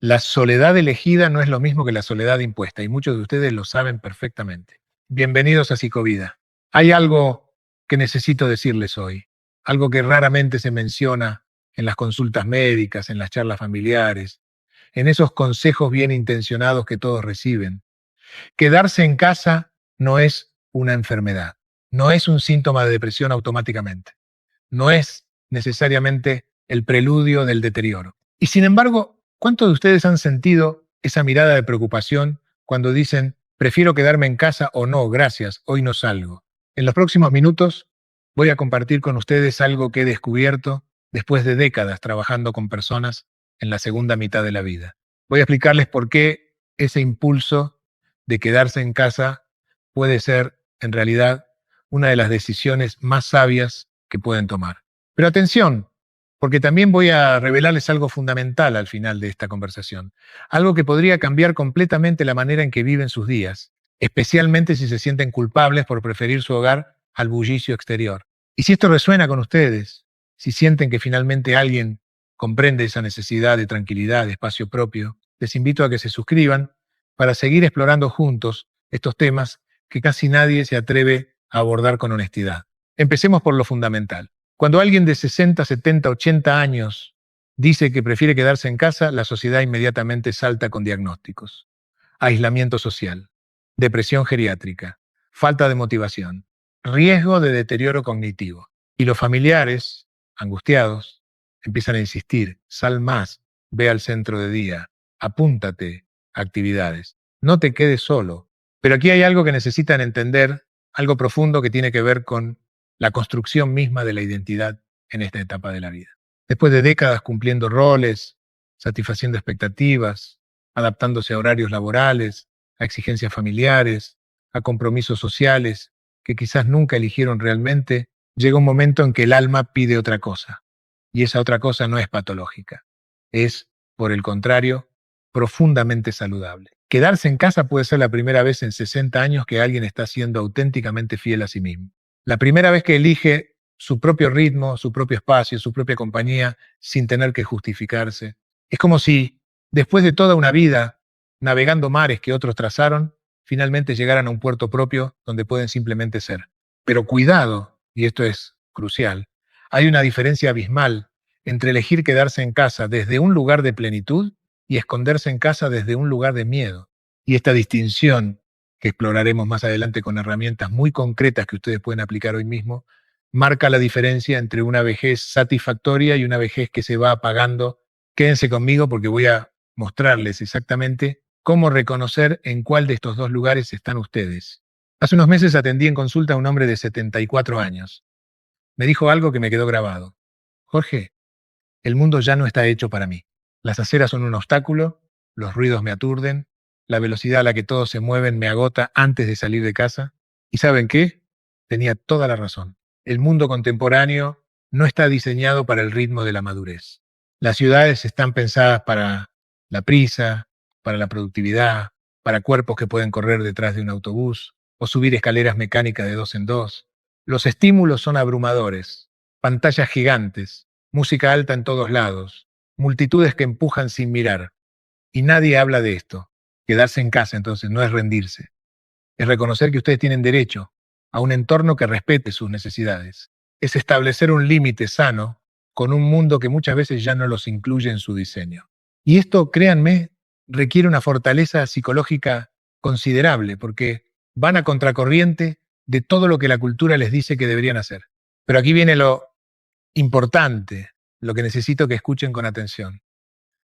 La soledad elegida no es lo mismo que la soledad impuesta, y muchos de ustedes lo saben perfectamente. Bienvenidos a Psicovida. Hay algo que necesito decirles hoy, algo que raramente se menciona en las consultas médicas, en las charlas familiares, en esos consejos bien intencionados que todos reciben. Quedarse en casa no es una enfermedad, no es un síntoma de depresión automáticamente, no es necesariamente el preludio del deterioro. Y sin embargo, ¿cuántos de ustedes han sentido esa mirada de preocupación cuando dicen, prefiero quedarme en casa o no, gracias, hoy no salgo? En los próximos minutos voy a compartir con ustedes algo que he descubierto después de décadas trabajando con personas en la segunda mitad de la vida. Voy a explicarles por qué ese impulso de quedarse en casa puede ser, en realidad, una de las decisiones más sabias que pueden tomar. Pero atención, porque también voy a revelarles algo fundamental al final de esta conversación, algo que podría cambiar completamente la manera en que viven sus días, especialmente si se sienten culpables por preferir su hogar al bullicio exterior. Y si esto resuena con ustedes, si sienten que finalmente alguien comprende esa necesidad de tranquilidad, de espacio propio, les invito a que se suscriban para seguir explorando juntos estos temas que casi nadie se atreve a abordar con honestidad. Empecemos por lo fundamental. Cuando alguien de 60, 70, 80 años dice que prefiere quedarse en casa, la sociedad inmediatamente salta con diagnósticos. Aislamiento social, depresión geriátrica, falta de motivación, riesgo de deterioro cognitivo. Y los familiares, angustiados, empiezan a insistir, sal más, ve al centro de día, apúntate a actividades, no te quedes solo. Pero aquí hay algo que necesitan entender, algo profundo que tiene que ver con la construcción misma de la identidad en esta etapa de la vida. Después de décadas cumpliendo roles, satisfaciendo expectativas, adaptándose a horarios laborales, a exigencias familiares, a compromisos sociales que quizás nunca eligieron realmente, llega un momento en que el alma pide otra cosa. Y esa otra cosa no es patológica. Es, por el contrario, profundamente saludable. Quedarse en casa puede ser la primera vez en 60 años que alguien está siendo auténticamente fiel a sí mismo. La primera vez que elige su propio ritmo, su propio espacio, su propia compañía, sin tener que justificarse. Es como si, después de toda una vida navegando mares que otros trazaron, finalmente llegaran a un puerto propio donde pueden simplemente ser. Pero cuidado, y esto es crucial, hay una diferencia abismal entre elegir quedarse en casa desde un lugar de plenitud y esconderse en casa desde un lugar de miedo. Y esta distinción, que exploraremos más adelante con herramientas muy concretas que ustedes pueden aplicar hoy mismo, marca la diferencia entre una vejez satisfactoria y una vejez que se va apagando. Quédense conmigo porque voy a mostrarles exactamente cómo reconocer en cuál de estos dos lugares están ustedes. Hace unos meses atendí en consulta a un hombre de 74 años. Me dijo algo que me quedó grabado. Jorge, el mundo ya no está hecho para mí. Las aceras son un obstáculo, los ruidos me aturden, la velocidad a la que todos se mueven me agota antes de salir de casa. ¿Y saben qué? Tenía toda la razón. El mundo contemporáneo no está diseñado para el ritmo de la madurez. Las ciudades están pensadas para la prisa, para la productividad, para cuerpos que pueden correr detrás de un autobús o subir escaleras mecánicas de dos en dos. Los estímulos son abrumadores, pantallas gigantes, música alta en todos lados, multitudes que empujan sin mirar. Y nadie habla de esto. Quedarse en casa, entonces, no es rendirse. Es reconocer que ustedes tienen derecho a un entorno que respete sus necesidades. Es establecer un límite sano con un mundo que muchas veces ya no los incluye en su diseño. Y esto, créanme, requiere una fortaleza psicológica considerable, porque van a contracorriente de todo lo que la cultura les dice que deberían hacer. Pero aquí viene lo importante, lo que necesito que escuchen con atención.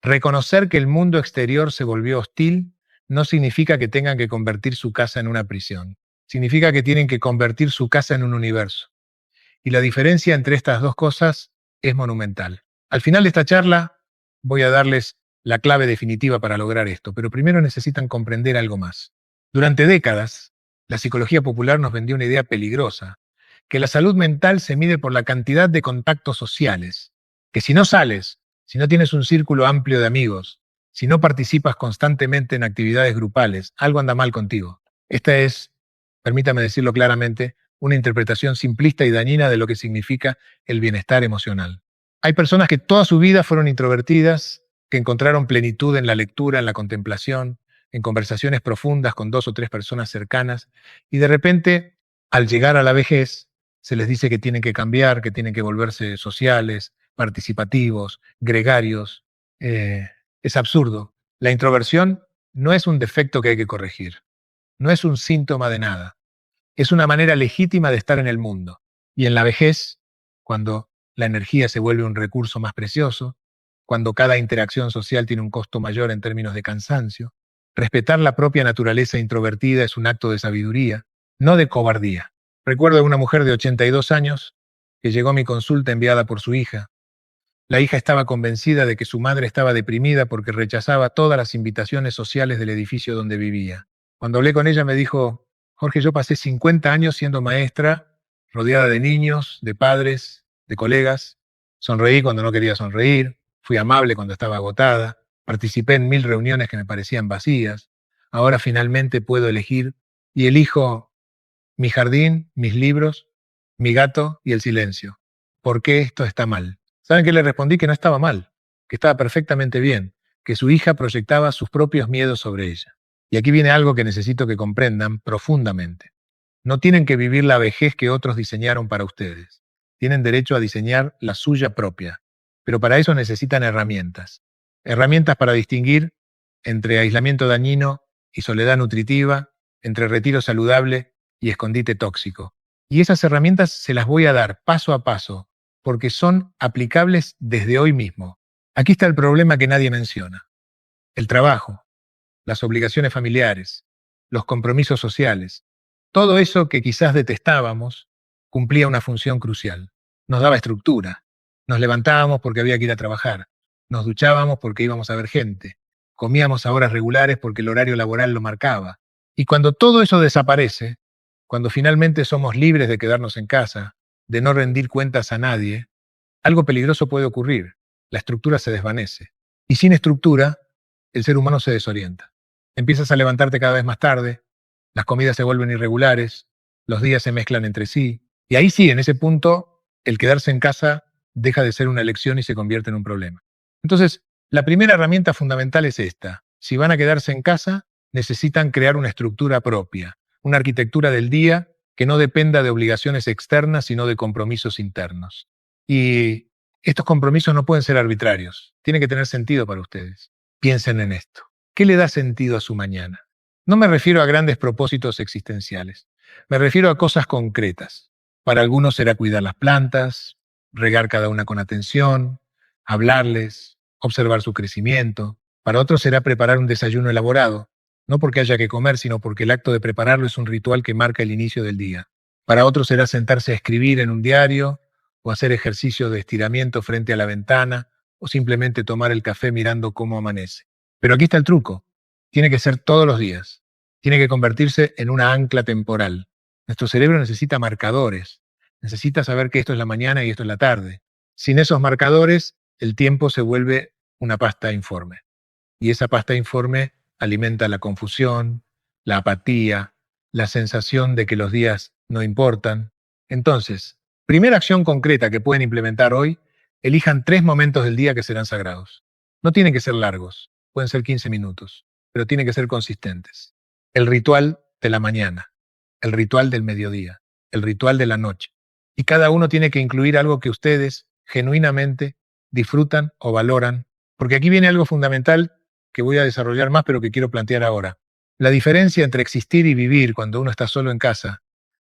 Reconocer que el mundo exterior se volvió hostil no significa que tengan que convertir su casa en una prisión. Significa que tienen que convertir su casa en un universo. Y la diferencia entre estas dos cosas es monumental. Al final de esta charla voy a darles la clave definitiva para lograr esto, pero primero necesitan comprender algo más. Durante décadas, la psicología popular nos vendió una idea peligrosa, que la salud mental se mide por la cantidad de contactos sociales, que si no sales, si no tienes un círculo amplio de amigos, si no participas constantemente en actividades grupales, algo anda mal contigo. Esta es, permítame decirlo claramente, una interpretación simplista y dañina de lo que significa el bienestar emocional. Hay personas que toda su vida fueron introvertidas, que encontraron plenitud en la lectura, en la contemplación, en conversaciones profundas con 2 o 3 personas cercanas, y de repente, al llegar a la vejez, se les dice que tienen que cambiar, que tienen que volverse sociales, participativos, gregarios. Eh, es absurdo. La introversión no es un defecto que hay que corregir, no es un síntoma de nada, es una manera legítima de estar en el mundo. Y en la vejez, cuando la energía se vuelve un recurso más precioso, cuando cada interacción social tiene un costo mayor en términos de cansancio, respetar la propia naturaleza introvertida es un acto de sabiduría, no de cobardía. Recuerdo a una mujer de 82 años que llegó a mi consulta enviada por su hija. La hija estaba convencida de que su madre estaba deprimida porque rechazaba todas las invitaciones sociales del edificio donde vivía. Cuando hablé con ella me dijo: Jorge, yo pasé 50 años siendo maestra, rodeada de niños, de padres, de colegas. Sonreí cuando no quería sonreír, fui amable cuando estaba agotada, participé en 1000 reuniones que me parecían vacías. Ahora finalmente puedo elegir y elijo mi jardín, mis libros, mi gato y el silencio. ¿Por qué esto está mal? ¿Saben qué le respondí? Que no estaba mal, que estaba perfectamente bien, que su hija proyectaba sus propios miedos sobre ella. Y aquí viene algo que necesito que comprendan profundamente. No tienen que vivir la vejez que otros diseñaron para ustedes. Tienen derecho a diseñar la suya propia. Pero para eso necesitan herramientas. Herramientas para distinguir entre aislamiento dañino y soledad nutritiva, entre retiro saludable y escondite tóxico. Y esas herramientas se las voy a dar paso a paso, porque son aplicables desde hoy mismo. Aquí está el problema que nadie menciona: el trabajo, las obligaciones familiares, los compromisos sociales. Todo eso que quizás detestábamos cumplía una función crucial. Nos daba estructura. Nos levantábamos porque había que ir a trabajar. Nos duchábamos porque íbamos a ver gente. Comíamos a horas regulares porque el horario laboral lo marcaba. Y cuando todo eso desaparece, cuando finalmente somos libres de quedarnos en casa, de no rendir cuentas a nadie, algo peligroso puede ocurrir. La estructura se desvanece. Y sin estructura, el ser humano se desorienta. Empiezas a levantarte cada vez más tarde, las comidas se vuelven irregulares, los días se mezclan entre sí, y ahí sí, en ese punto, el quedarse en casa deja de ser una elección y se convierte en un problema. Entonces, la primera herramienta fundamental es esta. Si van a quedarse en casa, necesitan crear una estructura propia, una arquitectura del día que no dependa de obligaciones externas, sino de compromisos internos. Y estos compromisos no pueden ser arbitrarios, tienen que tener sentido para ustedes. Piensen en esto. ¿Qué le da sentido a su mañana? No me refiero a grandes propósitos existenciales, me refiero a cosas concretas. Para algunos será cuidar las plantas, regar cada una con atención, hablarles, observar su crecimiento. Para otros será preparar un desayuno elaborado, no porque haya que comer, sino porque el acto de prepararlo es un ritual que marca el inicio del día. Para otros será sentarse a escribir en un diario, o hacer ejercicio de estiramiento frente a la ventana, o simplemente tomar el café mirando cómo amanece. Pero aquí está el truco. Tiene que ser todos los días. Tiene que convertirse en una ancla temporal. Nuestro cerebro necesita marcadores. Necesita saber que esto es la mañana y esto es la tarde. Sin esos marcadores, el tiempo se vuelve una pasta informe. Y esa pasta informe alimenta la confusión, la apatía, la sensación de que los días no importan. Entonces, primera acción concreta que pueden implementar hoy: elijan 3 momentos del día que serán sagrados. No tienen que ser largos, pueden ser 15 minutos, pero tienen que ser consistentes. El ritual de la mañana, el ritual del mediodía, el ritual de la noche. Y cada uno tiene que incluir algo que ustedes genuinamente disfrutan o valoran, porque aquí viene algo fundamental que voy a desarrollar más, pero que quiero plantear ahora. La diferencia entre existir y vivir cuando uno está solo en casa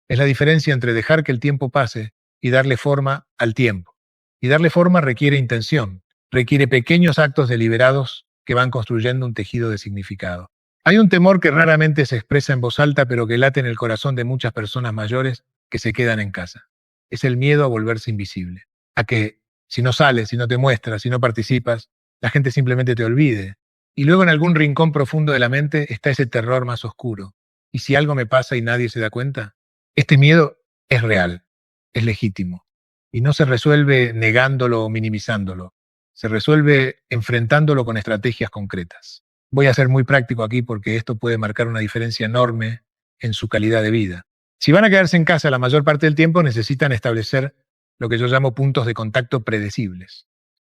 es la diferencia entre dejar que el tiempo pase y darle forma al tiempo. Y darle forma requiere intención, requiere pequeños actos deliberados que van construyendo un tejido de significado. Hay un temor que raramente se expresa en voz alta, pero que late en el corazón de muchas personas mayores que se quedan en casa. Es el miedo a volverse invisible, a que si no sales, si no te muestras, si no participas, la gente simplemente te olvide. Y luego en algún rincón profundo de la mente está ese terror más oscuro. ¿Y si algo me pasa y nadie se da cuenta? Este miedo es real, es legítimo, y no se resuelve negándolo o minimizándolo. Se resuelve enfrentándolo con estrategias concretas. Voy a ser muy práctico aquí porque esto puede marcar una diferencia enorme en su calidad de vida. Si van a quedarse en casa la mayor parte del tiempo, necesitan establecer lo que yo llamo puntos de contacto predecibles.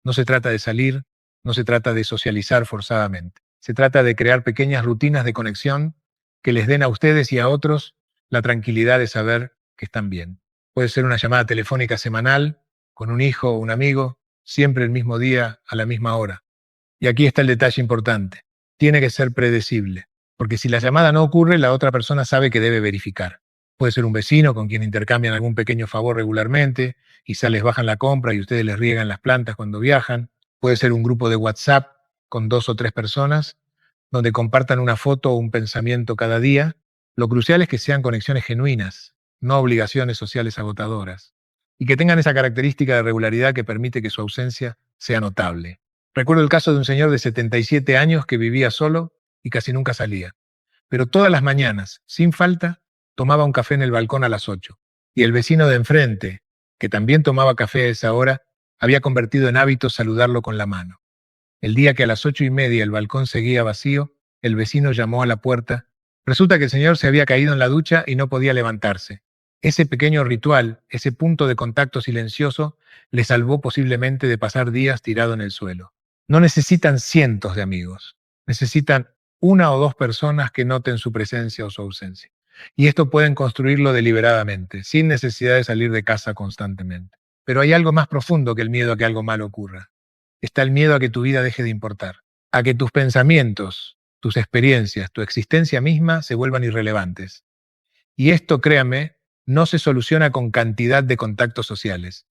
No se trata de salir, No se trata de socializar forzadamente. Se trata de crear pequeñas rutinas de conexión que les den a ustedes y a otros la tranquilidad de saber que están bien. Puede ser una llamada telefónica semanal con un hijo o un amigo, siempre el mismo día, a la misma hora. Y aquí está el detalle importante. Tiene que ser predecible, porque si la llamada no ocurre, la otra persona sabe que debe verificar. Puede ser un vecino con quien intercambian algún pequeño favor regularmente, quizá les bajan la compra y ustedes les riegan las plantas cuando viajan. Puede ser un grupo de WhatsApp con 2 o 3 personas, donde compartan una foto o un pensamiento cada día. Lo crucial es que sean conexiones genuinas, no obligaciones sociales agotadoras, y que tengan esa característica de regularidad que permite que su ausencia sea notable. Recuerdo el caso de un señor de 77 años que vivía solo y casi nunca salía, pero todas las mañanas, sin falta, tomaba un café en el balcón a las 8. Y el vecino de enfrente, que también tomaba café a esa hora, había convertido en hábito saludarlo con la mano. El día que a las 8:30 el balcón seguía vacío, el vecino llamó a la puerta. Resulta que el señor se había caído en la ducha y no podía levantarse. Ese pequeño ritual, ese punto de contacto silencioso, le salvó posiblemente de pasar días tirado en el suelo. No necesitan cientos de amigos, necesitan 1 o 2 personas que noten su presencia o su ausencia. Y esto pueden construirlo deliberadamente, sin necesidad de salir de casa constantemente. Pero hay algo más profundo que el miedo a que algo malo ocurra. Está el miedo a que tu vida deje de importar, a que tus pensamientos, tus experiencias, tu existencia misma se vuelvan irrelevantes. Y esto, créame, no se soluciona con cantidad de contactos sociales,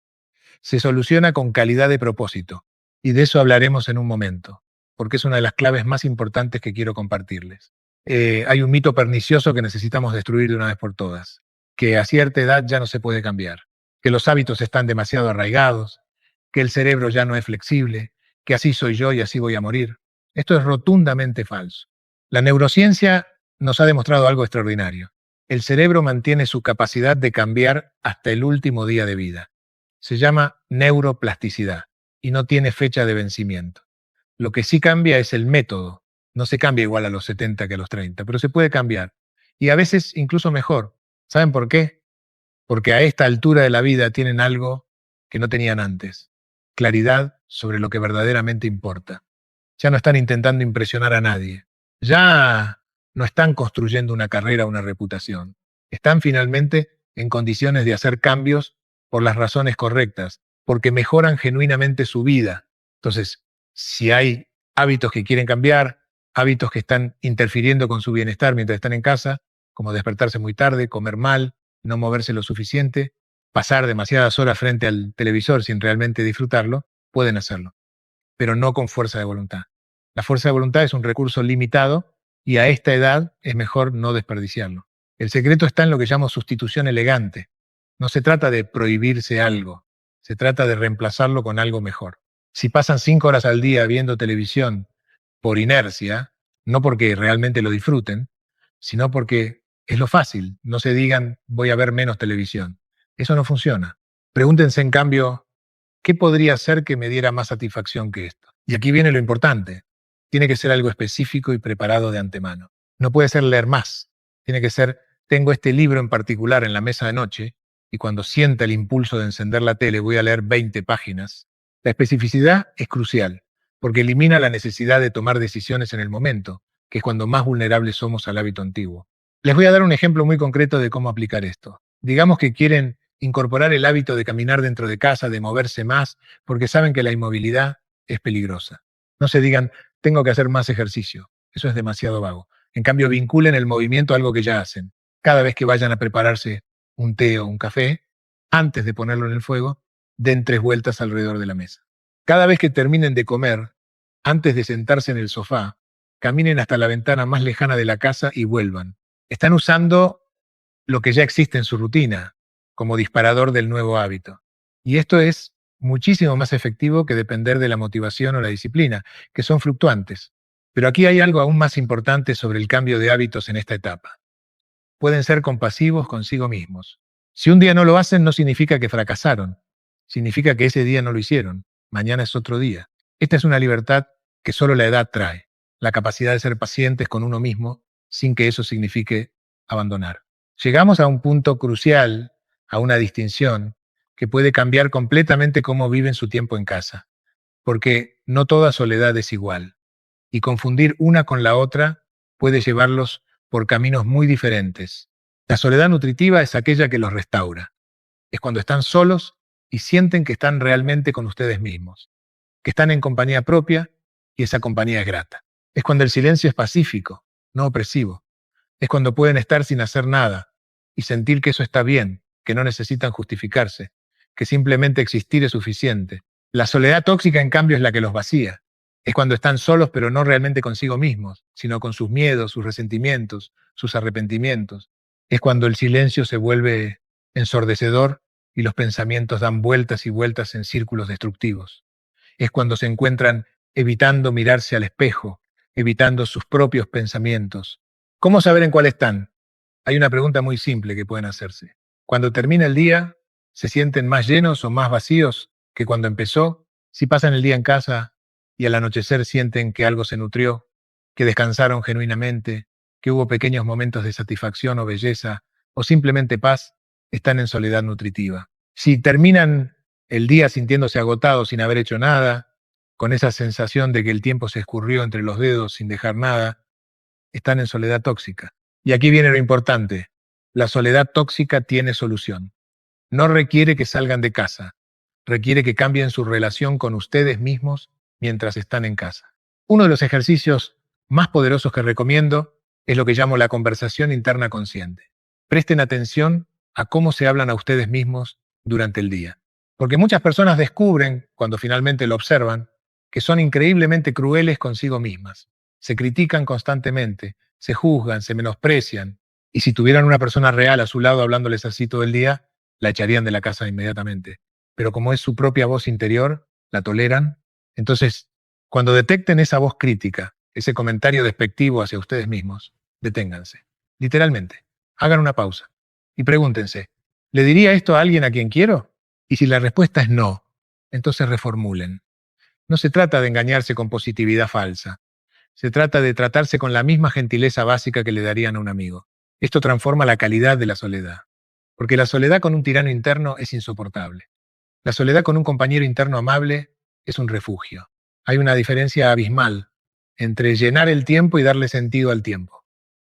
se soluciona con calidad de propósito. Y de eso hablaremos en un momento, porque es una de las claves más importantes que quiero compartirles. Hay un mito pernicioso que necesitamos destruir de una vez por todas, que a cierta edad ya no se puede cambiar, que los hábitos están demasiado arraigados, que el cerebro ya no es flexible, que así soy yo y así voy a morir. Esto es rotundamente falso. La neurociencia nos ha demostrado algo extraordinario. El cerebro mantiene su capacidad de cambiar hasta el último día de vida. Se llama neuroplasticidad y no tiene fecha de vencimiento. Lo que sí cambia es el método. No se cambia igual a los 70 que a los 30, pero se puede cambiar. Y a veces incluso mejor. ¿Saben por qué? Porque a esta altura de la vida tienen algo que no tenían antes. Claridad sobre lo que verdaderamente importa. Ya no están intentando impresionar a nadie. Ya no están construyendo una carrera o una reputación. Están finalmente en condiciones de hacer cambios por las razones correctas, porque mejoran genuinamente su vida. Entonces, si hay hábitos que quieren cambiar, hábitos que están interfiriendo con su bienestar mientras están en casa, como despertarse muy tarde, comer mal, no moverse lo suficiente, pasar demasiadas horas frente al televisor sin realmente disfrutarlo, pueden hacerlo, pero no con fuerza de voluntad. La fuerza de voluntad es un recurso limitado y a esta edad es mejor no desperdiciarlo. El secreto está en lo que llamo sustitución elegante. No se trata de prohibirse algo, se trata de reemplazarlo con algo mejor. Si pasan 5 horas al día viendo televisión por inercia, no porque realmente lo disfruten, sino porque es lo fácil. No se digan voy a ver menos televisión. Eso no funciona. Pregúntense en cambio, ¿qué podría ser que me diera más satisfacción que esto? Y aquí viene lo importante. Tiene que ser algo específico y preparado de antemano. No puede ser leer más. Tiene que ser, tengo este libro en particular en la mesa de noche y cuando sienta el impulso de encender la tele voy a leer 20 páginas. La especificidad es crucial porque elimina la necesidad de tomar decisiones en el momento, que es cuando más vulnerables somos al hábito antiguo. Les voy a dar un ejemplo muy concreto de cómo aplicar esto. Digamos que quieren incorporar el hábito de caminar dentro de casa, de moverse más, porque saben que la inmovilidad es peligrosa. No se digan, tengo que hacer más ejercicio. Eso es demasiado vago. En cambio, vinculen el movimiento a algo que ya hacen. Cada vez que vayan a prepararse un té o un café, antes de ponerlo en el fuego, den 3 vueltas alrededor de la mesa. Cada vez que terminen de comer, antes de sentarse en el sofá, caminen hasta la ventana más lejana de la casa y vuelvan. Están usando lo que ya existe en su rutina como disparador del nuevo hábito. Y esto es muchísimo más efectivo que depender de la motivación o la disciplina, que son fluctuantes. Pero aquí hay algo aún más importante sobre el cambio de hábitos en esta etapa. Pueden ser compasivos consigo mismos. Si un día no lo hacen, no significa que fracasaron. Significa que ese día no lo hicieron. Mañana es otro día. Esta es una libertad que solo la edad trae. La capacidad de ser pacientes con uno mismo sin que eso signifique abandonar. Llegamos a un punto crucial, a una distinción, que puede cambiar completamente cómo viven su tiempo en casa. Porque No toda soledad es igual, y confundir una con la otra puede llevarlos por caminos muy diferentes. La soledad nutritiva es aquella que los restaura. Es cuando están solos y sienten que están realmente con ustedes mismos, que están en compañía propia y esa compañía es grata. Es cuando el silencio es pacífico, no opresivo. Es cuando pueden estar sin hacer nada y sentir que eso está bien, que no necesitan justificarse, que simplemente existir es suficiente. La soledad tóxica, en cambio, es la que los vacía. Es cuando están solos, pero no realmente consigo mismos, sino con sus miedos, sus resentimientos, sus arrepentimientos. Es cuando el silencio se vuelve ensordecedor y los pensamientos dan vueltas y vueltas en círculos destructivos. Es cuando se encuentran evitando mirarse al espejo, evitando sus propios pensamientos. ¿Cómo saber en cuál están? Hay una pregunta muy simple que pueden hacerse. Cuando termina el día, ¿se sienten más llenos o más vacíos que cuando empezó? Si pasan el día en casa y al anochecer sienten que algo se nutrió, que descansaron genuinamente, que hubo pequeños momentos de satisfacción o belleza, o simplemente paz, están en soledad nutritiva. Si terminan el día sintiéndose agotados sin haber hecho nada, con esa sensación de que el tiempo se escurrió entre los dedos sin dejar nada, están en soledad tóxica. Y aquí viene lo importante. La soledad tóxica tiene solución. No requiere que salgan de casa. Requiere que cambien su relación con ustedes mismos mientras están en casa. Uno de los ejercicios más poderosos que recomiendo es lo que llamo la conversación interna consciente. Presten atención a cómo se hablan a ustedes mismos durante el día. Porque muchas personas descubren, cuando finalmente lo observan, que son increíblemente crueles consigo mismas. Se critican constantemente, se juzgan, se menosprecian, y si tuvieran una persona real a su lado hablándoles así todo el día, la echarían de la casa inmediatamente. Pero como es su propia voz interior, la toleran. Entonces, cuando detecten esa voz crítica, ese comentario despectivo hacia ustedes mismos, deténganse. Literalmente, hagan una pausa y pregúntense, ¿le diría esto a alguien a quien quiero? Y si la respuesta es no, entonces reformulen. No se trata de engañarse con positividad falsa. Se trata de tratarse con la misma gentileza básica que le darían a un amigo. Esto transforma la calidad de la soledad. Porque la soledad con un tirano interno es insoportable. La soledad con un compañero interno amable es un refugio. Hay una diferencia abismal entre llenar el tiempo y darle sentido al tiempo.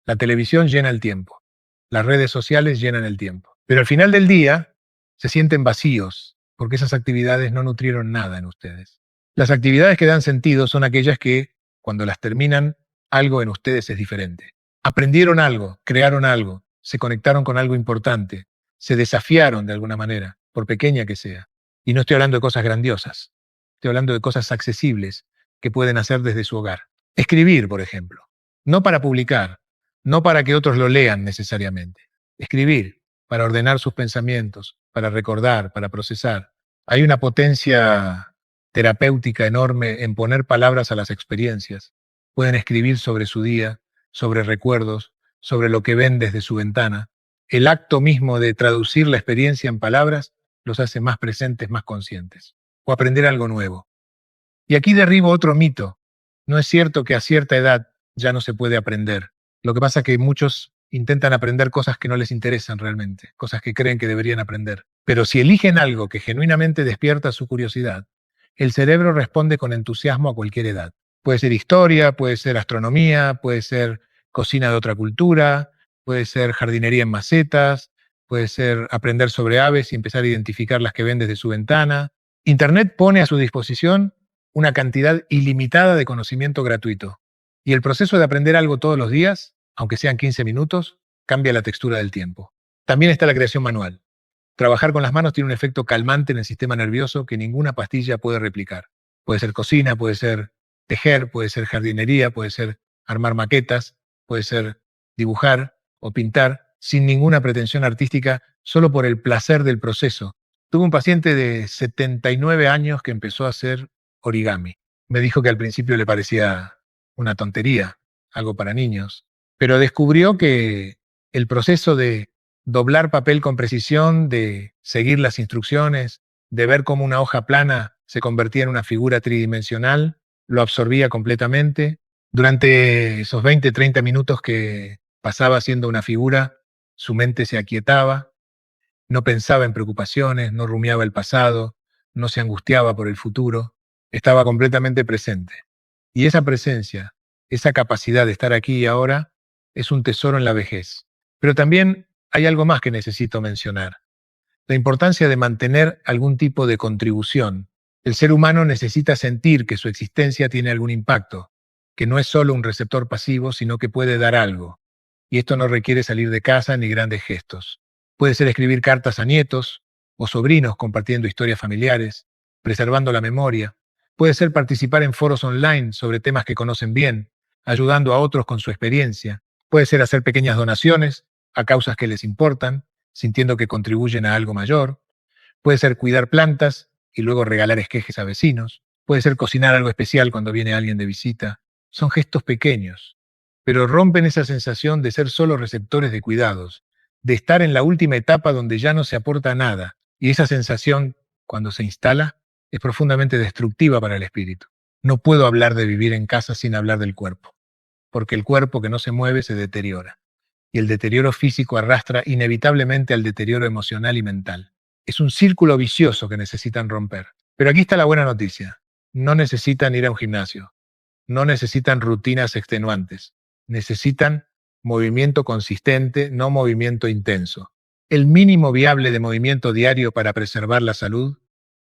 La televisión llena el tiempo. Las redes sociales llenan el tiempo. Pero al final del día se sienten vacíos porque esas actividades no nutrieron nada en ustedes. Las actividades que dan sentido son aquellas que, cuando las terminan, algo en ustedes es diferente. Aprendieron algo, crearon algo, se conectaron con algo importante, se desafiaron de alguna manera, por pequeña que sea. Y no estoy hablando de cosas grandiosas, estoy hablando de cosas accesibles que pueden hacer desde su hogar. Escribir, por ejemplo. No para publicar, no para que otros lo lean necesariamente. Escribir para ordenar sus pensamientos, para recordar, para procesar. Hay una potencia terapéutica enorme en poner palabras a las experiencias. Pueden escribir sobre su día, sobre recuerdos, sobre lo que ven desde su ventana. El acto mismo de traducir la experiencia en palabras los hace más presentes, más conscientes. O aprender algo nuevo. Y aquí derribo otro mito. No es cierto que a cierta edad ya no se puede aprender. Lo que pasa es que muchos intentan aprender cosas que no les interesan realmente, cosas que creen que deberían aprender. Pero si eligen algo que genuinamente despierta su curiosidad, el cerebro responde con entusiasmo a cualquier edad. Puede ser historia, puede ser astronomía, puede ser cocina de otra cultura, puede ser jardinería en macetas, puede ser aprender sobre aves y empezar a identificar las que ven desde su ventana. Internet pone a su disposición una cantidad ilimitada de conocimiento gratuito. Y el proceso de aprender algo todos los días, aunque sean 15 minutos, cambia la textura del tiempo. También está la creación manual. Trabajar con las manos tiene un efecto calmante en el sistema nervioso que ninguna pastilla puede replicar. Puede ser cocina, puede ser tejer, puede ser jardinería, puede ser armar maquetas, puede ser dibujar o pintar sin ninguna pretensión artística, solo por el placer del proceso. Tuve un paciente de 79 años que empezó a hacer origami. Me dijo que al principio le parecía una tontería, algo para niños, pero descubrió que el proceso de doblar papel con precisión, de seguir las instrucciones, de ver cómo una hoja plana se convertía en una figura tridimensional, lo absorbía completamente. Durante esos 20, 30 minutos que pasaba haciendo una figura, su mente se aquietaba, no pensaba en preocupaciones, no rumiaba el pasado, no se angustiaba por el futuro. Estaba completamente presente. Y esa presencia, esa capacidad de estar aquí y ahora, es un tesoro en la vejez. Pero también hay algo más que necesito mencionar: la importancia de mantener algún tipo de contribución. El ser humano necesita sentir que su existencia tiene algún impacto, que no es solo un receptor pasivo, sino que puede dar algo. Y esto no requiere salir de casa ni grandes gestos. Puede ser escribir cartas a nietos o sobrinos compartiendo historias familiares, preservando la memoria. Puede ser participar en foros online sobre temas que conocen bien, ayudando a otros con su experiencia. Puede ser hacer pequeñas donaciones a causas que les importan, sintiendo que contribuyen a algo mayor. Puede ser cuidar plantas y luego regalar esquejes a vecinos. Puede ser cocinar algo especial cuando viene alguien de visita. Son gestos pequeños, pero rompen esa sensación de ser solo receptores de cuidados, de estar en la última etapa donde ya no se aporta nada. Y esa sensación, cuando se instala, es profundamente destructiva para el espíritu. No puedo hablar de vivir en casa sin hablar del cuerpo, porque el cuerpo que no se mueve se deteriora, y el deterioro físico arrastra inevitablemente al deterioro emocional y mental. Es un círculo vicioso que necesitan romper. Pero aquí está la buena noticia: no necesitan ir a un gimnasio, no necesitan rutinas extenuantes, necesitan movimiento consistente, no movimiento intenso. El mínimo viable de movimiento diario para preservar la salud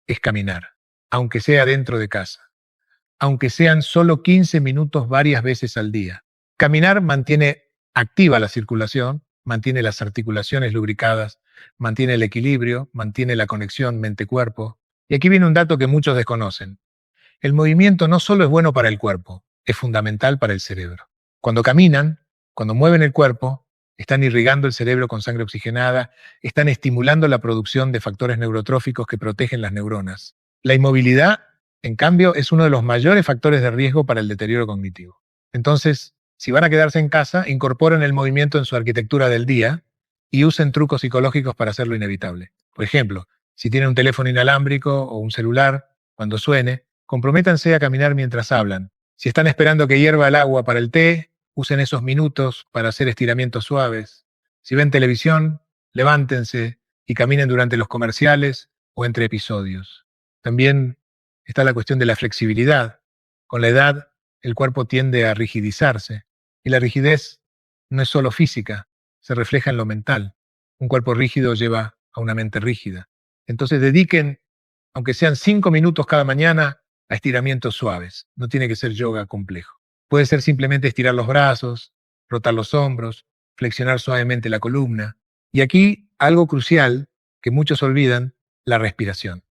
es caminar, aunque sea dentro de casa, aunque sean solo 15 minutos varias veces al día. Caminar mantiene activa la circulación, mantiene las articulaciones lubricadas, mantiene el equilibrio, mantiene la conexión mente-cuerpo. Y aquí viene un dato que muchos desconocen: el movimiento no solo es bueno para el cuerpo, es fundamental para el cerebro. Cuando caminan, cuando mueven el cuerpo, están irrigando el cerebro con sangre oxigenada, están estimulando la producción de factores neurotróficos que protegen las neuronas. La inmovilidad, en cambio, es uno de los mayores factores de riesgo para el deterioro cognitivo. Entonces, si van a quedarse en casa, incorporen el movimiento en su arquitectura del día y usen trucos psicológicos para hacerlo inevitable. Por ejemplo, si tienen un teléfono inalámbrico o un celular, cuando suene, comprométanse a caminar mientras hablan. Si están esperando que hierva el agua para el té, usen esos minutos para hacer estiramientos suaves. Si ven televisión, levántense y caminen durante los comerciales o entre episodios. También está la cuestión de la flexibilidad. Con la edad, el cuerpo tiende a rigidizarse, y la rigidez no es solo física, se refleja en lo mental. Un cuerpo rígido lleva a una mente rígida. Entonces dediquen, aunque sean 5 minutos cada mañana, a estiramientos suaves. No tiene que ser yoga complejo. Puede ser simplemente estirar los brazos, rotar los hombros, flexionar suavemente la columna. Y aquí algo crucial que muchos olvidan: la respiración.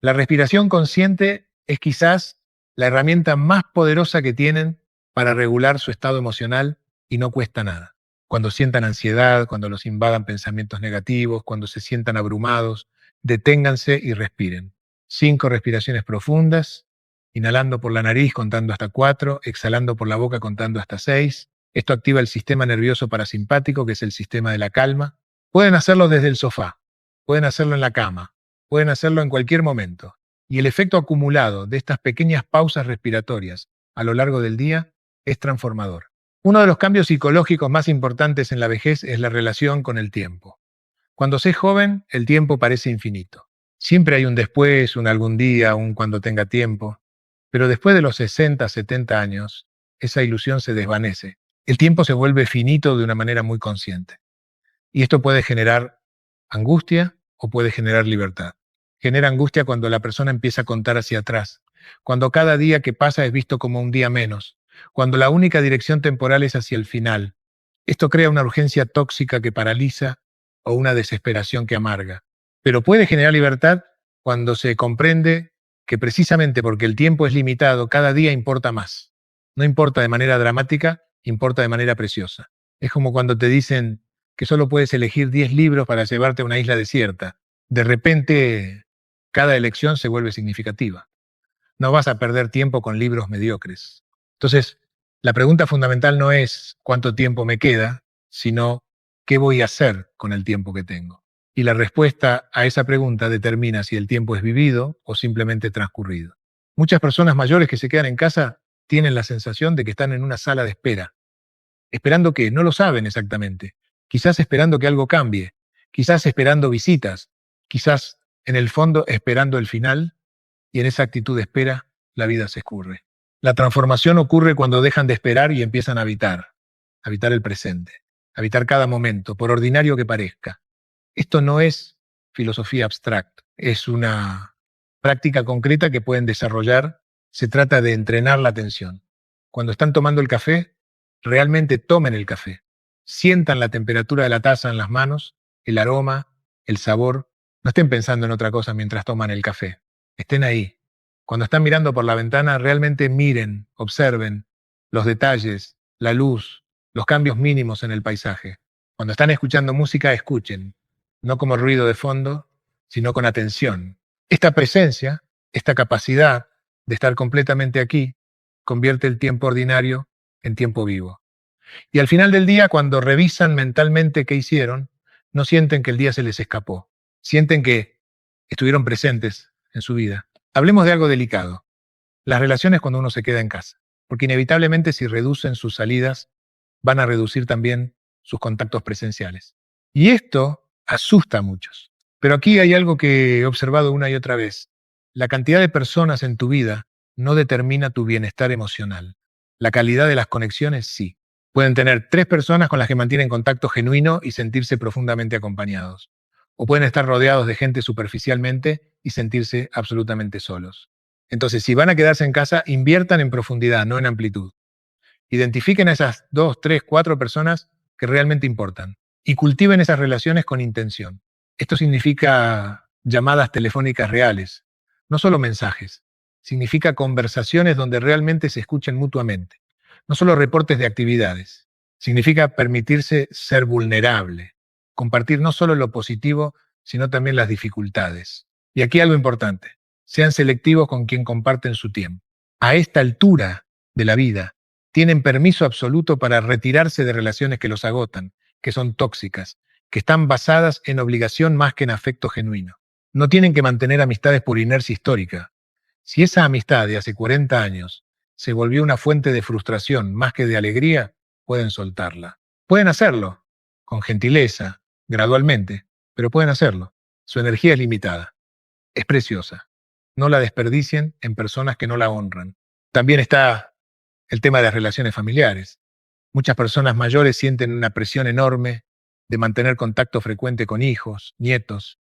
La respiración consciente es quizás la herramienta más poderosa que tienen para regular su estado emocional, y no cuesta nada. Cuando sientan ansiedad, cuando los invadan pensamientos negativos, cuando se sientan abrumados, deténganse y respiren. 5 respiraciones profundas, inhalando por la nariz contando hasta 4, exhalando por la boca contando hasta 6. Esto activa el sistema nervioso parasimpático, que es el sistema de la calma. Pueden hacerlo desde el sofá, pueden hacerlo en la cama, pueden hacerlo en cualquier momento. Y el efecto acumulado de estas pequeñas pausas respiratorias a lo largo del día es transformador. Uno de los cambios psicológicos más importantes en la vejez es la relación con el tiempo. Cuando se es joven, el tiempo parece infinito. Siempre hay un después, un algún día, un cuando tenga tiempo. Pero después de los 60, 70 años, esa ilusión se desvanece. El tiempo se vuelve finito de una manera muy consciente. Y esto puede generar angustia o puede generar libertad. Genera angustia cuando la persona empieza a contar hacia atrás, cuando cada día que pasa es visto como un día menos, cuando la única dirección temporal es hacia el final. Esto crea una urgencia tóxica que paraliza o una desesperación que amarga. Pero puede generar libertad cuando se comprende que, precisamente porque el tiempo es limitado, cada día importa más. No importa de manera dramática, importa de manera preciosa. Es como cuando te dicen que solo puedes elegir 10 libros para llevarte a una isla desierta. De repente, cada elección se vuelve significativa. No vas a perder tiempo con libros mediocres. Entonces, la pregunta fundamental no es cuánto tiempo me queda, sino qué voy a hacer con el tiempo que tengo. Y la respuesta a esa pregunta determina si el tiempo es vivido o simplemente transcurrido. Muchas personas mayores que se quedan en casa tienen la sensación de que están en una sala de espera. ¿Esperando qué? No lo saben exactamente. Quizás esperando que algo cambie, quizás esperando visitas, quizás en el fondo esperando el final, y en esa actitud de espera la vida se escurre. La transformación ocurre cuando dejan de esperar y empiezan a habitar el presente, habitar cada momento, por ordinario que parezca. Esto no es filosofía abstracta, es una práctica concreta que pueden desarrollar. Se trata de entrenar la atención. Cuando están tomando el café, realmente tomen el café. Sientan la temperatura de la taza en las manos, el aroma, el sabor. No estén pensando en otra cosa mientras toman el café. Estén ahí. Cuando están mirando por la ventana, realmente miren, observen los detalles, la luz, los cambios mínimos en el paisaje. Cuando están escuchando música, escuchen, no como ruido de fondo, sino con atención. Esta presencia, esta capacidad de estar completamente aquí, convierte el tiempo ordinario en tiempo vivo. Y al final del día, cuando revisan mentalmente qué hicieron, no sienten que el día se les escapó, sienten que estuvieron presentes en su vida. Hablemos de algo delicado, las relaciones cuando uno se queda en casa, porque inevitablemente si reducen sus salidas, van a reducir también sus contactos presenciales. Y esto asusta a muchos. Pero aquí hay algo que he observado una y otra vez. La cantidad de personas en tu vida no determina tu bienestar emocional. La calidad de las conexiones sí. Pueden tener 3 personas con las que mantienen contacto genuino y sentirse profundamente acompañados. O pueden estar rodeados de gente superficialmente y sentirse absolutamente solos. Entonces, si van a quedarse en casa, inviertan en profundidad, no en amplitud. Identifiquen a esas 2, 3, 4 personas que realmente importan y cultiven esas relaciones con intención. Esto significa llamadas telefónicas reales, no solo mensajes. Significa conversaciones donde realmente se escuchen mutuamente, no solo reportes de actividades. Significa permitirse ser vulnerable, compartir no solo lo positivo, sino también las dificultades. Y aquí algo importante, sean selectivos con quien comparten su tiempo. A esta altura de la vida, tienen permiso absoluto para retirarse de relaciones que los agotan, que son tóxicas, que están basadas en obligación más que en afecto genuino. No tienen que mantener amistades por inercia histórica. Si esa amistad de hace 40 años se volvió una fuente de frustración más que de alegría, pueden soltarla. Pueden hacerlo, con gentileza, gradualmente, pero pueden hacerlo. Su energía es limitada, es preciosa. No la desperdicien en personas que no la honran. También está el tema de las relaciones familiares. Muchas personas mayores sienten una presión enorme de mantener contacto frecuente con hijos, nietos,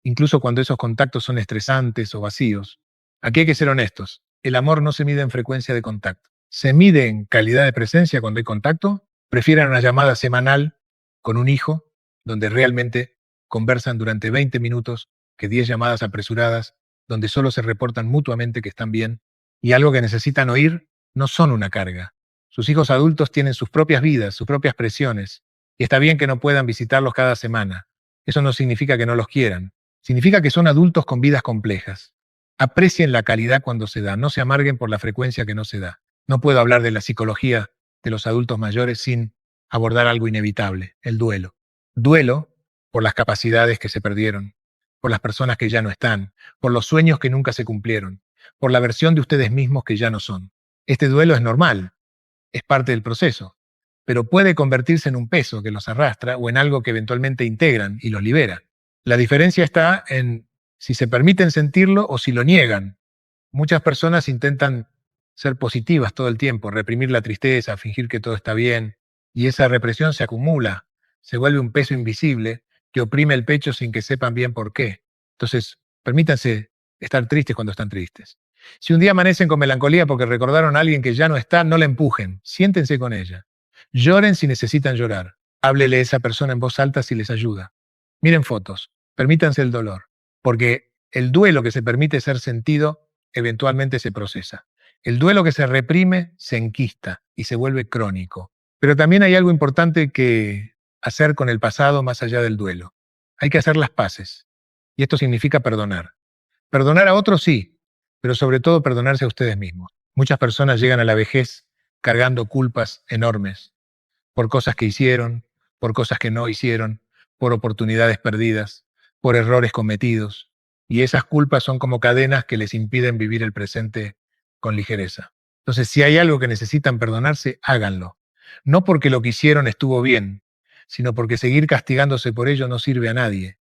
incluso cuando esos contactos son estresantes o vacíos. Aquí hay que ser honestos. El amor no se mide en frecuencia de contacto. Se mide en calidad de presencia cuando hay contacto. Prefieren una llamada semanal con un hijo, donde realmente conversan durante 20 minutos, que 10 llamadas apresuradas, donde solo se reportan mutuamente que están bien, y algo que necesitan oír no son una carga. Sus hijos adultos tienen sus propias vidas, sus propias presiones, y está bien que no puedan visitarlos cada semana. Eso no significa que no los quieran. Significa que son adultos con vidas complejas. Aprecien la calidad cuando se da, no se amarguen por la frecuencia que no se da. No puedo hablar de la psicología de los adultos mayores sin abordar algo inevitable, el duelo. Duelo por las capacidades que se perdieron, por las personas que ya no están, por los sueños que nunca se cumplieron, por la versión de ustedes mismos que ya no son. Este duelo es normal, es parte del proceso, pero puede convertirse en un peso que los arrastra o en algo que eventualmente integran y los libera. La diferencia está en si se permiten sentirlo o si lo niegan. Muchas personas intentan ser positivas todo el tiempo, reprimir la tristeza, fingir que todo está bien, y esa represión se acumula, se vuelve un peso invisible que oprime el pecho sin que sepan bien por qué. Entonces, permítanse estar tristes cuando están tristes. Si un día amanecen con melancolía porque recordaron a alguien que ya no está, no la empujen, siéntense con ella. Lloren si necesitan llorar. Háblele a esa persona en voz alta si les ayuda. Miren fotos, permítanse el dolor, porque el duelo que se permite ser sentido eventualmente se procesa. El duelo que se reprime se enquista y se vuelve crónico. Pero también hay algo importante que hacer con el pasado más allá del duelo. Hay que hacer las paces. Y esto significa perdonar. Perdonar a otros sí, pero sobre todo perdonarse a ustedes mismos. Muchas personas llegan a la vejez cargando culpas enormes por cosas que hicieron, por cosas que no hicieron, por oportunidades perdidas, por errores cometidos. Y esas culpas son como cadenas que les impiden vivir el presente con ligereza. Entonces, si hay algo que necesitan perdonarse, háganlo. No porque lo que hicieron estuvo bien, sino porque seguir castigándose por ello no sirve a nadie.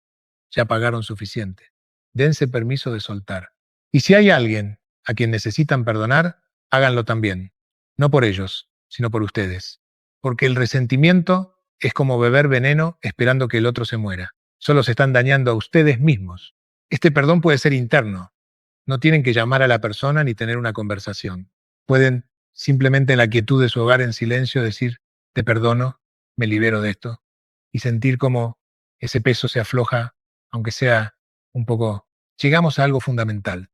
Ya pagaron suficiente. Dense permiso de soltar. Y si hay alguien a quien necesitan perdonar, háganlo también. No por ellos, sino por ustedes. Porque el resentimiento es como beber veneno esperando que el otro se muera. Solo se están dañando a ustedes mismos. Este perdón puede ser interno. No tienen que llamar a la persona ni tener una conversación. Pueden simplemente en la quietud de su hogar en silencio decir, te perdono, me libero de esto, y sentir cómo ese peso se afloja, aunque sea un poco. Llegamos a algo fundamental.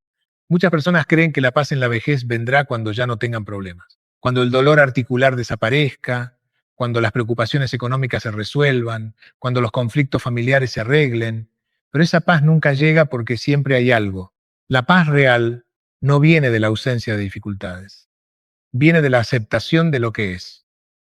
Muchas personas creen que la paz en la vejez vendrá cuando ya no tengan problemas, cuando el dolor articular desaparezca, cuando las preocupaciones económicas se resuelvan, cuando los conflictos familiares se arreglen. Pero esa paz nunca llega porque siempre hay algo. La paz real no viene de la ausencia de dificultades, viene de la aceptación de lo que es.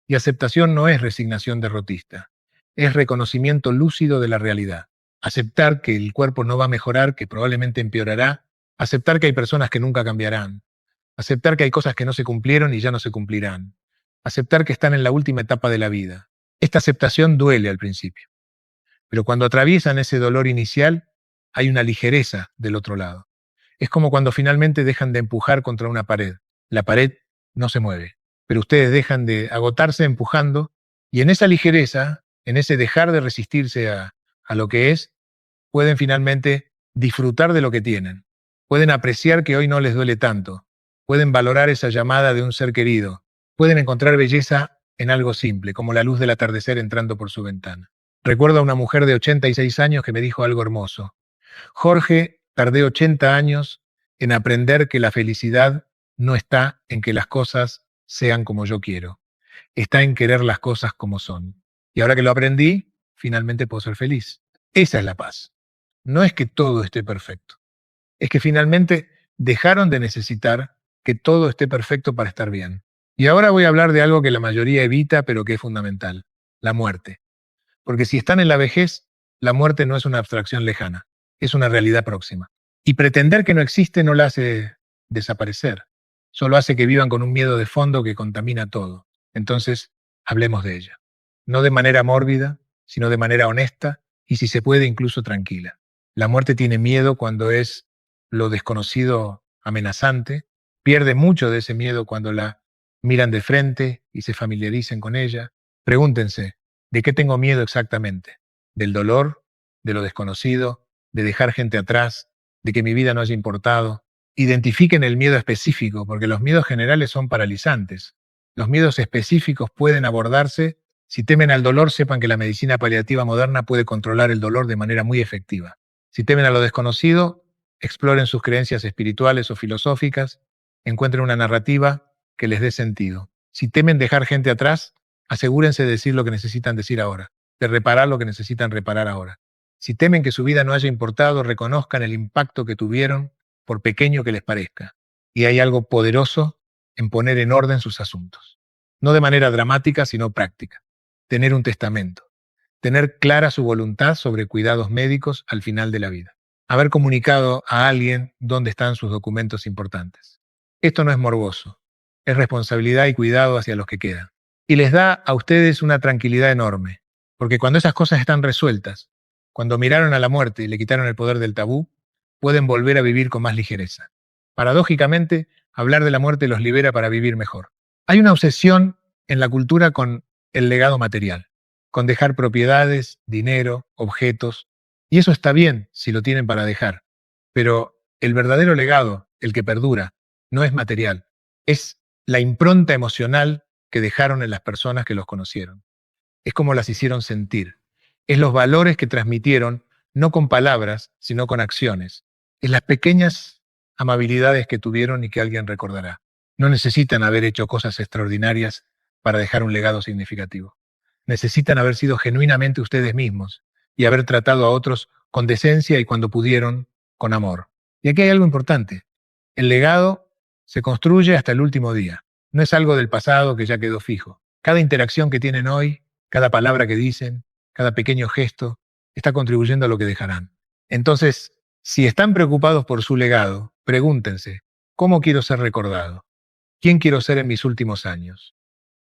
Y aceptación no es resignación derrotista, es reconocimiento lúcido de la realidad. Aceptar que el cuerpo no va a mejorar, que probablemente empeorará, aceptar que hay personas que nunca cambiarán, aceptar que hay cosas que no se cumplieron y ya no se cumplirán, aceptar que están en la última etapa de la vida. Esta aceptación duele al principio, pero cuando atraviesan ese dolor inicial, hay una ligereza del otro lado. Es como cuando finalmente dejan de empujar contra una pared. La pared no se mueve, pero ustedes dejan de agotarse empujando y en esa ligereza, en ese dejar de resistirse a lo que es, pueden finalmente disfrutar de lo que tienen. Pueden apreciar que hoy no les duele tanto. Pueden valorar esa llamada de un ser querido. Pueden encontrar belleza en algo simple, como la luz del atardecer entrando por su ventana. Recuerdo a una mujer de 86 años que me dijo algo hermoso. Jorge, tardé 80 años en aprender que la felicidad no está en que las cosas sean como yo quiero, está en querer las cosas como son. Y ahora que lo aprendí, finalmente puedo ser feliz. Esa es la paz. No es que todo esté perfecto, es que finalmente dejaron de necesitar que todo esté perfecto para estar bien. Y ahora voy a hablar de algo que la mayoría evita, pero que es fundamental, la muerte. Porque si están en la vejez, la muerte no es una abstracción lejana, es una realidad próxima. Y pretender que no existe no la hace desaparecer, solo hace que vivan con un miedo de fondo que contamina todo. Entonces, hablemos de ella. No de manera mórbida, sino de manera honesta y si se puede incluso tranquila. La muerte tiene miedo cuando es lo desconocido amenazante, pierde mucho de ese miedo cuando la miran de frente y se familiaricen con ella. Pregúntense, ¿de qué tengo miedo exactamente? ¿Del dolor? ¿De lo desconocido? ¿De dejar gente atrás? ¿De que mi vida no haya importado? Identifiquen el miedo específico, porque los miedos generales son paralizantes. Los miedos específicos pueden abordarse. Si temen al dolor, sepan que la medicina paliativa moderna puede controlar el dolor de manera muy efectiva. Si temen a lo desconocido, exploren sus creencias espirituales o filosóficas, encuentren una narrativa que les dé sentido. Si temen dejar gente atrás, asegúrense de decir lo que necesitan decir ahora, de reparar lo que necesitan reparar ahora. Si temen que su vida no haya importado, reconozcan el impacto que tuvieron, por pequeño que les parezca. Y hay algo poderoso en poner en orden sus asuntos. No de manera dramática, sino práctica. Tener un testamento. Tener clara su voluntad sobre cuidados médicos al final de la vida. Haber comunicado a alguien dónde están sus documentos importantes. Esto no es morboso. Es responsabilidad y cuidado hacia los que quedan. Y les da a ustedes una tranquilidad enorme, porque cuando esas cosas están resueltas, cuando miraron a la muerte y le quitaron el poder del tabú, pueden volver a vivir con más ligereza. Paradójicamente, hablar de la muerte los libera para vivir mejor. Hay una obsesión en la cultura con el legado material, con dejar propiedades, dinero, objetos, y eso está bien si lo tienen para dejar, pero el verdadero legado, el que perdura, no es material, es la impronta emocional que dejaron en las personas que los conocieron. Es como las hicieron sentir. Es los valores que transmitieron, no con palabras, sino con acciones. Es las pequeñas amabilidades que tuvieron y que alguien recordará. No necesitan haber hecho cosas extraordinarias para dejar un legado significativo. Necesitan haber sido genuinamente ustedes mismos y haber tratado a otros con decencia y cuando pudieron, con amor. Y aquí hay algo importante. El legado se construye hasta el último día. No es algo del pasado que ya quedó fijo. Cada interacción que tienen hoy, cada palabra que dicen, cada pequeño gesto, está contribuyendo a lo que dejarán. Entonces, si están preocupados por su legado, pregúntense, ¿cómo quiero ser recordado? ¿Quién quiero ser en mis últimos años?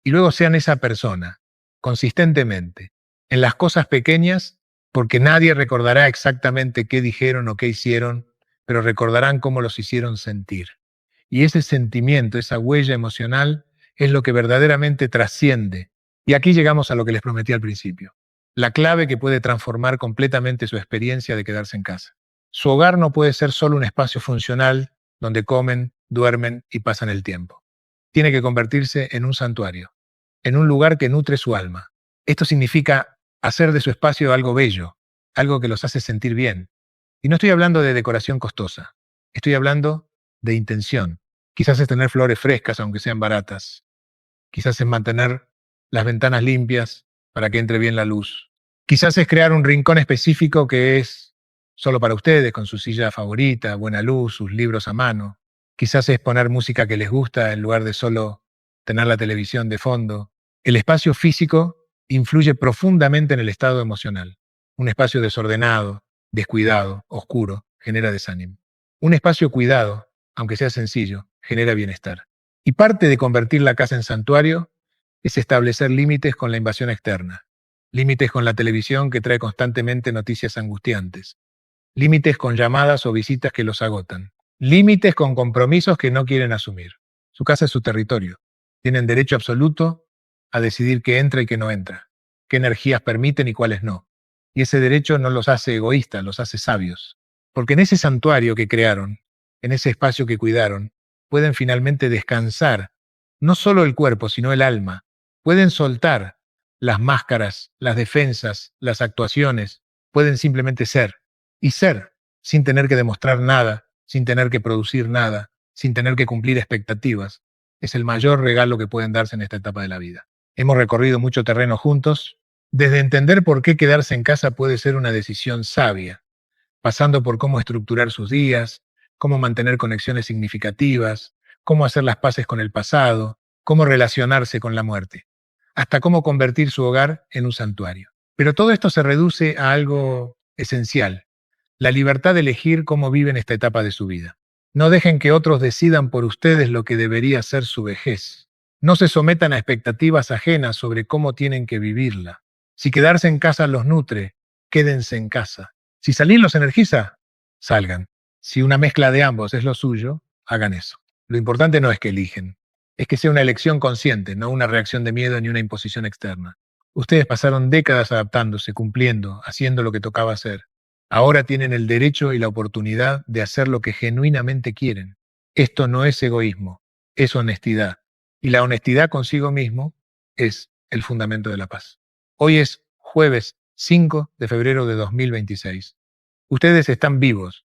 Y luego sean esa persona, consistentemente, en las cosas pequeñas, porque nadie recordará exactamente qué dijeron o qué hicieron, pero recordarán cómo los hicieron sentir. Y ese sentimiento, esa huella emocional, es lo que verdaderamente trasciende. Y aquí llegamos a lo que les prometí al principio. La clave que puede transformar completamente su experiencia de quedarse en casa. Su hogar no puede ser solo un espacio funcional donde comen, duermen y pasan el tiempo. Tiene que convertirse en un santuario, en un lugar que nutre su alma. Esto significa hacer de su espacio algo bello, algo que los hace sentir bien. Y no estoy hablando de decoración costosa, estoy hablando de intención. Quizás es tener flores frescas, aunque sean baratas. Quizás es mantener las ventanas limpias para que entre bien la luz. Quizás es crear un rincón específico que es solo para ustedes, con su silla favorita, buena luz, sus libros a mano. Quizás es poner música que les gusta en lugar de solo tener la televisión de fondo. El espacio físico influye profundamente en el estado emocional. Un espacio desordenado, descuidado, oscuro, genera desánimo. Un espacio cuidado, aunque sea sencillo, genera bienestar. Y parte de convertir la casa en santuario es establecer límites con la invasión externa, límites con la televisión que trae constantemente noticias angustiantes, límites con llamadas o visitas que los agotan, límites con compromisos que no quieren asumir. Su casa es su territorio. Tienen derecho absoluto a decidir qué entra y qué no entra, qué energías permiten y cuáles no. Y ese derecho no los hace egoístas, los hace sabios. Porque en ese santuario que crearon, en ese espacio que cuidaron, pueden finalmente descansar, no solo el cuerpo, sino el alma. Pueden soltar las máscaras, las defensas, las actuaciones, pueden simplemente ser. Y ser, sin tener que demostrar nada, sin tener que producir nada, sin tener que cumplir expectativas, es el mayor regalo que pueden darse en esta etapa de la vida. Hemos recorrido mucho terreno juntos, desde entender por qué quedarse en casa puede ser una decisión sabia, pasando por cómo estructurar sus días, cómo mantener conexiones significativas, cómo hacer las paces con el pasado, cómo relacionarse con la muerte, hasta cómo convertir su hogar en un santuario. Pero todo esto se reduce a algo esencial: la libertad de elegir cómo viven esta etapa de su vida. No dejen que otros decidan por ustedes lo que debería ser su vejez. No se sometan a expectativas ajenas sobre cómo tienen que vivirla. Si quedarse en casa los nutre, quédense en casa. Si salir los energiza, salgan. Si una mezcla de ambos es lo suyo, hagan eso. Lo importante no es que eligen, es que sea una elección consciente, no una reacción de miedo ni una imposición externa. Ustedes pasaron décadas adaptándose, cumpliendo, haciendo lo que tocaba hacer. Ahora tienen el derecho y la oportunidad de hacer lo que genuinamente quieren. Esto no es egoísmo, es honestidad. Y la honestidad consigo mismo es el fundamento de la paz. Hoy es jueves 5 de febrero de 2026. Ustedes están vivos,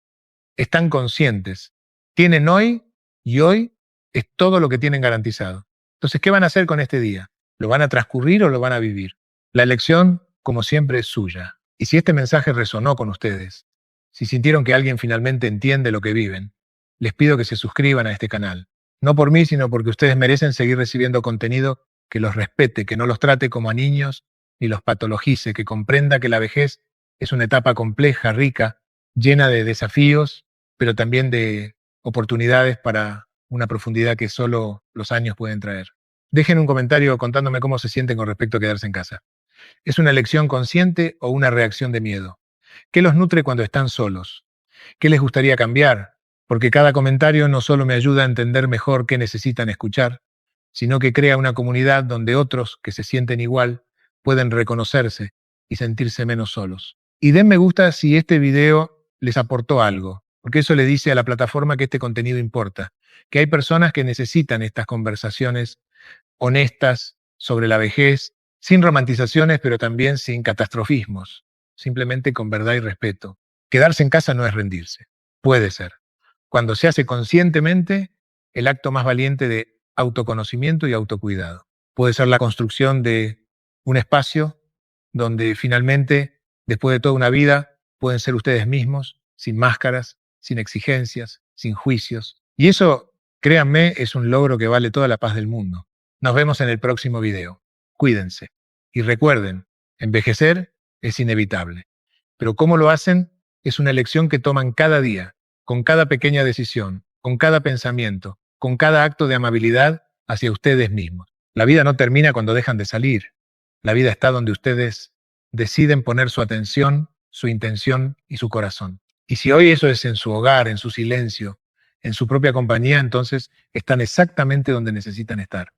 están conscientes, tienen hoy y hoy es todo lo que tienen garantizado. Entonces, ¿qué van a hacer con este día? ¿Lo van a transcurrir o lo van a vivir? La elección, como siempre, es suya. Y si este mensaje resonó con ustedes, si sintieron que alguien finalmente entiende lo que viven, les pido que se suscriban a este canal. No por mí, sino porque ustedes merecen seguir recibiendo contenido que los respete, que no los trate como a niños ni los patologice, que comprenda que la vejez es una etapa compleja, rica, llena de desafíos, pero también de oportunidades para una profundidad que solo los años pueden traer. Dejen un comentario contándome cómo se sienten con respecto a quedarse en casa. ¿Es una elección consciente o una reacción de miedo? ¿Qué los nutre cuando están solos? ¿Qué les gustaría cambiar? Porque cada comentario no solo me ayuda a entender mejor qué necesitan escuchar, sino que crea una comunidad donde otros que se sienten igual pueden reconocerse y sentirse menos solos. Y den me gusta si este video les aportó algo, porque eso le dice a la plataforma que este contenido importa, que hay personas que necesitan estas conversaciones honestas sobre la vejez, sin romantizaciones, pero también sin catastrofismos, simplemente con verdad y respeto. Quedarse en casa no es rendirse, puede ser. Cuando se hace conscientemente, el acto más valiente de autoconocimiento y autocuidado. Puede ser la construcción de un espacio donde finalmente, después de toda una vida, pueden ser ustedes mismos, sin máscaras, sin exigencias, sin juicios. Y eso, créanme, es un logro que vale toda la paz del mundo. Nos vemos en el próximo video. Cuídense. Y recuerden, envejecer es inevitable. Pero cómo lo hacen es una elección que toman cada día, con cada pequeña decisión, con cada pensamiento, con cada acto de amabilidad hacia ustedes mismos. La vida no termina cuando dejan de salir. La vida está donde ustedes deciden poner su atención, su intención y su corazón. Y si hoy eso es en su hogar, en su silencio, en su propia compañía, entonces están exactamente donde necesitan estar.